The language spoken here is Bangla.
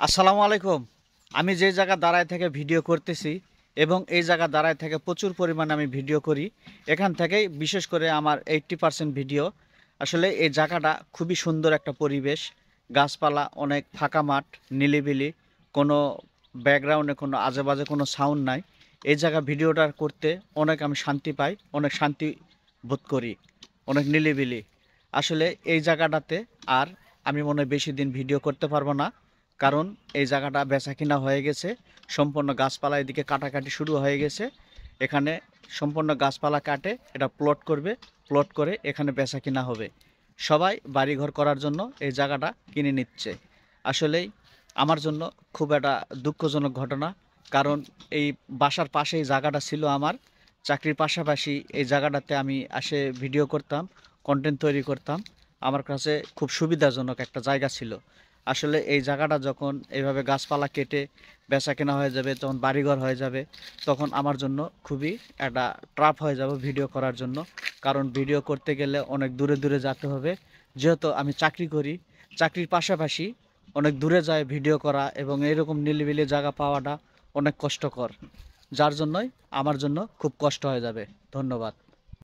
আসসালামু আলাইকুম। আমি যে জায়গা দাঁড়ায় থেকে ভিডিও করতেছি এবং এই জায়গা দাঁড়ায় থেকে প্রচুর পরিমাণে আমি ভিডিও করি। এখান থেকেই বিশেষ করে আমার 80% ভিডিও। আসলে এই জায়গাটা খুবই সুন্দর একটা পরিবেশ। গাছপালা, অনেক ফাঁকা মাঠ, নিলিবিলি, কোনো ব্যাকগ্রাউন্ডে কোনো আজেবাজে কোনো সাউন্ড নাই। এই জায়গা ভিডিওটা করতে অনেক আমি শান্তি পাই, অনেক শান্তি বোধ করি, অনেক নিলিবিলি। আসলে এই জায়গাটাতে আর আমি মনে হয় বেশি দিন ভিডিও করতে পারবো না। কারণ এই জায়গাটা বেচাকেনা হয়ে গেছে। সম্পূর্ণ গাছপালা এদিকে কাটাকাটি শুরু হয়ে গেছে। এখানে সম্পূর্ণ গাছপালা কাটে এটা প্লট করবে। প্লট করে এখানে বেচাকেনা হবে। সবাই বাড়িঘর করার জন্য এই জায়গাটা কিনে নিচ্ছে। আসলেই আমার জন্য খুব একটা দুঃখজনক ঘটনা। কারণ এই বাসার পাশেই জায়গাটা ছিল আমার। চাকরির পাশাপাশি এই জায়গাটাতে আমি এসে ভিডিও করতাম, কন্টেন্ট তৈরি করতাম। আমার কাছে খুব সুবিধাজনক একটা জায়গা ছিল। আসলে এই জায়গাটা যখন এইভাবে গাছপালা কেটে বেচাকেনা হয়ে যাবে, তখন বাড়িঘর হয়ে যাবে, তখন আমার জন্য খুবই একটা ট্রাপ হয়ে যাবে ভিডিও করার জন্য। কারণ ভিডিও করতে গেলে অনেক দূরে দূরে যেতে হবে। যেহেতু আমি চাকরি করি, চাকরির পাশাপাশি অনেক দূরে যায় ভিডিও করা এবং এইরকম নিরিবিলি জায়গা পাওয়াটা অনেক কষ্টকর। যার জন্যই আমার জন্য খুব কষ্ট হয়ে যাবে। ধন্যবাদ।